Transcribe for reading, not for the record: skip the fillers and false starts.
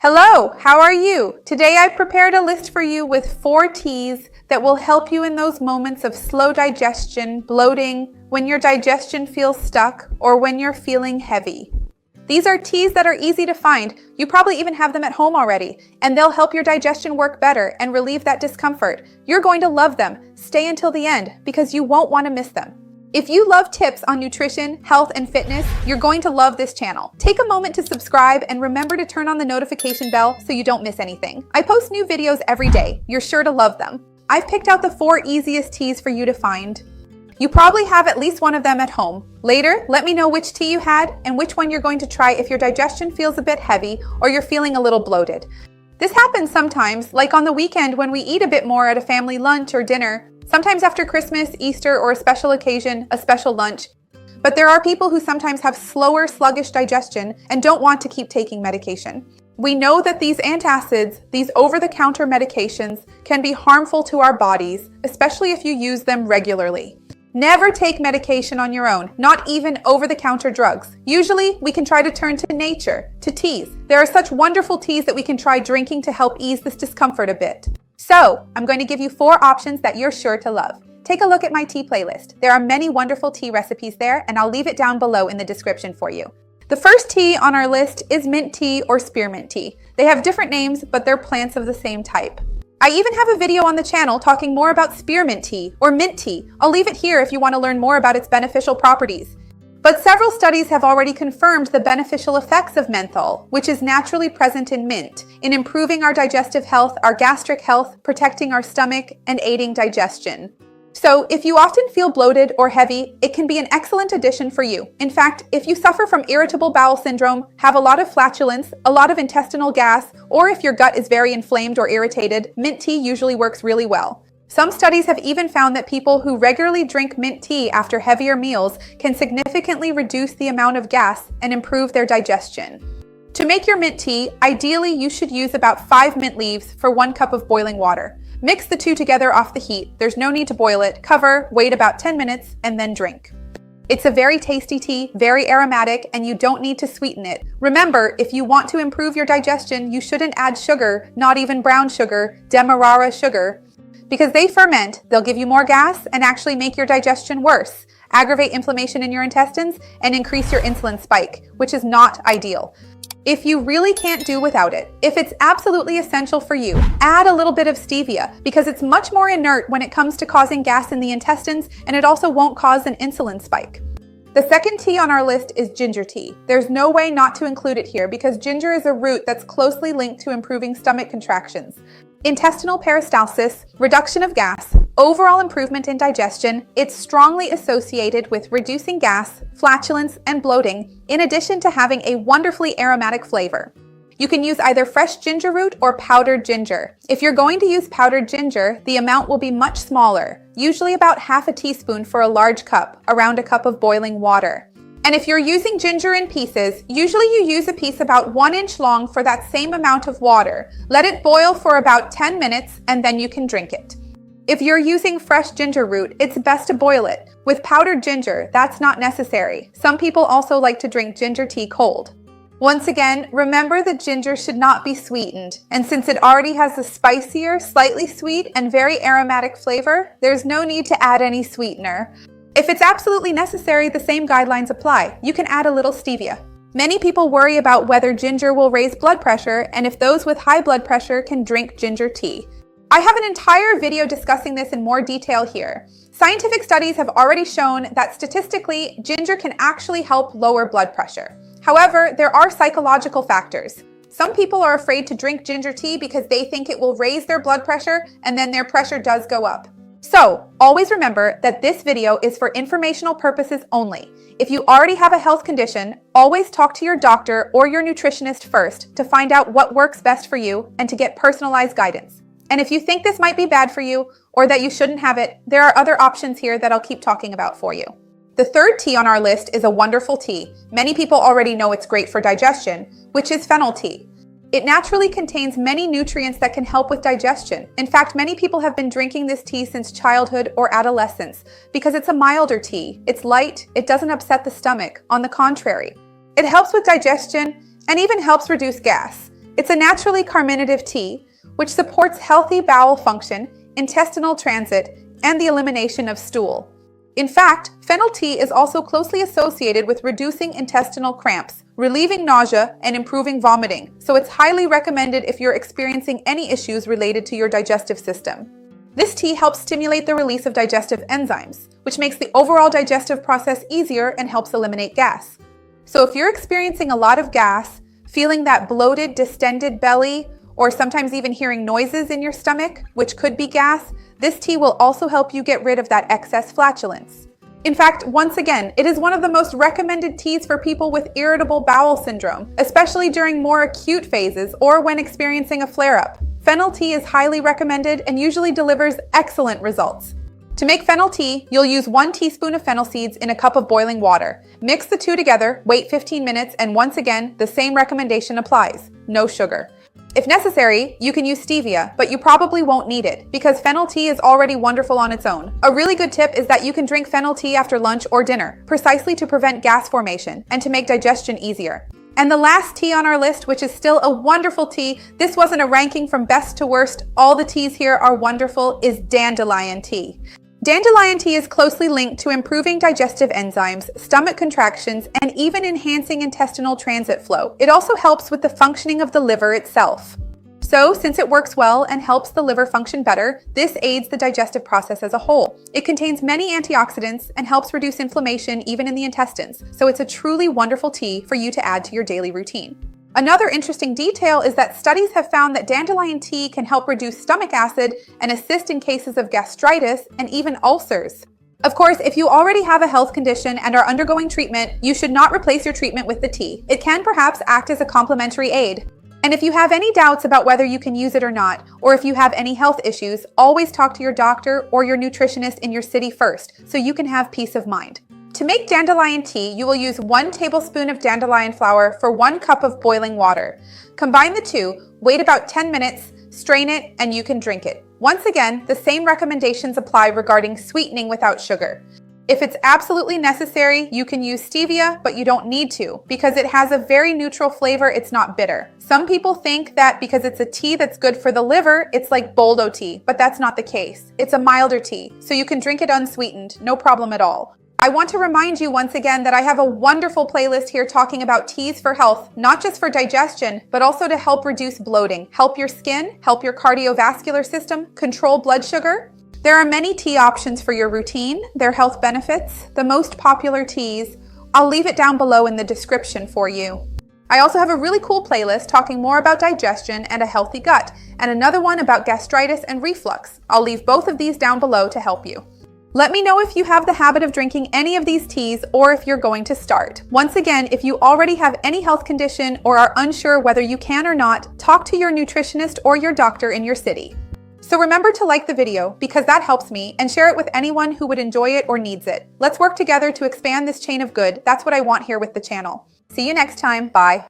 Hello, how are you? Today I've prepared a list for you with 4 teas that will help you in those moments of slow digestion, bloating, when your digestion feels stuck, or when you're feeling heavy. These are teas that are easy to find. You probably even have them at home already, and they'll help your digestion work better and relieve that discomfort. You're going to love them. Stay until the end because you won't want to miss them. If you love tips on nutrition, health, and fitness, you're going to love this channel. Take a moment to subscribe and remember to turn on the notification bell so you don't miss anything. I post new videos every day. You're sure to love them. I've picked out the 4 easiest teas for you to find. You probably have at least one of them at home. Later, let me know which tea you had and which one you're going to try if your digestion feels a bit heavy or you're feeling a little bloated. This happens sometimes, like on the weekend when we eat a bit more at a family lunch or dinner. Sometimes after Christmas, Easter, or a special occasion, a special lunch. But there are people who sometimes have slower, sluggish digestion and don't want to keep taking medication. We know that these antacids, these over-the-counter medications, can be harmful to our bodies, especially if you use them regularly. Never take medication on your own, not even over-the-counter drugs. Usually, we can try to turn to nature, to teas. There are such wonderful teas that we can try drinking to help ease this discomfort a bit. So, I'm going to give you 4 options that you're sure to love. Take a look at my tea playlist. There are many wonderful tea recipes there, and I'll leave it down below in the description for you. The first tea on our list is mint tea or spearmint tea. They have different names, but they're plants of the same type. I even have a video on the channel talking more about spearmint tea or mint tea. I'll leave it here if you want to learn more about its beneficial properties. But several studies have already confirmed the beneficial effects of menthol, which is naturally present in mint, in improving our digestive health, our gastric health, protecting our stomach, and aiding digestion. So, if you often feel bloated or heavy, it can be an excellent addition for you. In fact, if you suffer from irritable bowel syndrome, have a lot of flatulence, a lot of intestinal gas, or if your gut is very inflamed or irritated, mint tea usually works really well. Some studies have even found that people who regularly drink mint tea after heavier meals can significantly reduce the amount of gas and improve their digestion. To make your mint tea, ideally you should use about 5 mint leaves for 1 cup of boiling water. Mix the 2 together off the heat. There's no need to boil it. Cover, wait about 10 minutes, and then drink. It's a very tasty tea, very aromatic, and you don't need to sweeten it. Remember, if you want to improve your digestion, you shouldn't add sugar, not even brown sugar, demerara sugar. Because they ferment, they'll give you more gas and actually make your digestion worse, aggravate inflammation in your intestines, and increase your insulin spike, which is not ideal. If you really can't do without it, if it's absolutely essential for you, add a little bit of stevia because it's much more inert when it comes to causing gas in the intestines, and it also won't cause an insulin spike. The second tea on our list is ginger tea. There's no way not to include it here because ginger is a root that's closely linked to improving stomach contractions, intestinal peristalsis, reduction of gas, overall improvement in digestion. It's strongly associated with reducing gas, flatulence, and bloating, in addition to having a wonderfully aromatic flavor. You can use either fresh ginger root or powdered ginger. If you're going to use powdered ginger, the amount will be much smaller, usually about half a teaspoon for a large cup, around a cup of boiling water. And if you're using ginger in pieces, usually you use a piece about 1 inch long for that same amount of water. Let it boil for about 10 minutes and then you can drink it. If you're using fresh ginger root, it's best to boil it. With powdered ginger, that's not necessary. Some people also like to drink ginger tea cold. Once again, remember that ginger should not be sweetened, and since it already has a spicier, slightly sweet, and very aromatic flavor, there's no need to add any sweetener. If it's absolutely necessary, the same guidelines apply. You can add a little stevia. Many people worry about whether ginger will raise blood pressure and if those with high blood pressure can drink ginger tea. I have an entire video discussing this in more detail here. Scientific studies have already shown that statistically, ginger can actually help lower blood pressure. However, there are psychological factors. Some people are afraid to drink ginger tea because they think it will raise their blood pressure and then their pressure does go up. So, always remember that this video is for informational purposes only. If you already have a health condition, always talk to your doctor or your nutritionist first to find out what works best for you and to get personalized guidance. And if you think this might be bad for you or that you shouldn't have it, there are other options here that I'll keep talking about for you. The third tea on our list is a wonderful tea. Many people already know it's great for digestion, which is fennel tea. It naturally contains many nutrients that can help with digestion. In fact, many people have been drinking this tea since childhood or adolescence because it's a milder tea. It's light, it doesn't upset the stomach. On the contrary, it helps with digestion and even helps reduce gas. It's a naturally carminative tea, which supports healthy bowel function, intestinal transit, and the elimination of stool. In fact, fennel tea is also closely associated with reducing intestinal cramps, relieving nausea, and improving vomiting, so it's highly recommended if you're experiencing any issues related to your digestive system. This tea helps stimulate the release of digestive enzymes, which makes the overall digestive process easier and helps eliminate gas. So if you're experiencing a lot of gas, feeling that bloated, distended belly, or sometimes even hearing noises in your stomach, which could be gas, this tea will also help you get rid of that excess flatulence. In fact, once again, it is one of the most recommended teas for people with irritable bowel syndrome, especially during more acute phases or when experiencing a flare-up. Fennel tea is highly recommended and usually delivers excellent results. To make fennel tea, you'll use 1 teaspoon of fennel seeds in a cup of boiling water. Mix the two together, wait 15 minutes, and once again, the same recommendation applies: no sugar. If necessary, you can use stevia, but you probably won't need it because fennel tea is already wonderful on its own. A really good tip is that you can drink fennel tea after lunch or dinner, precisely to prevent gas formation and to make digestion easier. And the last tea on our list, which is still a wonderful tea, this wasn't a ranking from best to worst, all the teas here are wonderful, is dandelion tea. Dandelion tea is closely linked to improving digestive enzymes, stomach contractions, and even enhancing intestinal transit flow. It also helps with the functioning of the liver itself. So, since it works well and helps the liver function better, this aids the digestive process as a whole. It contains many antioxidants and helps reduce inflammation even in the intestines, so it's a truly wonderful tea for you to add to your daily routine. Another interesting detail is that studies have found that dandelion tea can help reduce stomach acid and assist in cases of gastritis and even ulcers. Of course, if you already have a health condition and are undergoing treatment, you should not replace your treatment with the tea. It can perhaps act as a complementary aid. And if you have any doubts about whether you can use it or not, or if you have any health issues, always talk to your doctor or your nutritionist in your city first, so you can have peace of mind. To make dandelion tea, you will use 1 tablespoon of dandelion flower for 1 cup of boiling water. Combine the two, wait about 10 minutes, strain it, and you can drink it. Once again, the same recommendations apply regarding sweetening without sugar. If it's absolutely necessary, you can use stevia, but you don't need to because it has a very neutral flavor. It's not bitter. Some people think that because it's a tea that's good for the liver, it's like Boldo tea, but that's not the case. It's a milder tea, so you can drink it unsweetened, no problem at all. I want to remind you once again that I have a wonderful playlist here talking about teas for health, not just for digestion, but also to help reduce bloating, help your skin, help your cardiovascular system, control blood sugar. There are many tea options for your routine, their health benefits, the most popular teas. I'll leave it down below in the description for you. I also have a really cool playlist talking more about digestion and a healthy gut, and another one about gastritis and reflux. I'll leave both of these down below to help you. Let me know if you have the habit of drinking any of these teas or if you're going to start. Once again, if you already have any health condition or are unsure whether you can or not, talk to your nutritionist or your doctor in your city. So remember to like the video because that helps me, and share it with anyone who would enjoy it or needs it. Let's work together to expand this chain of good. That's what I want here with the channel. See you next time. Bye.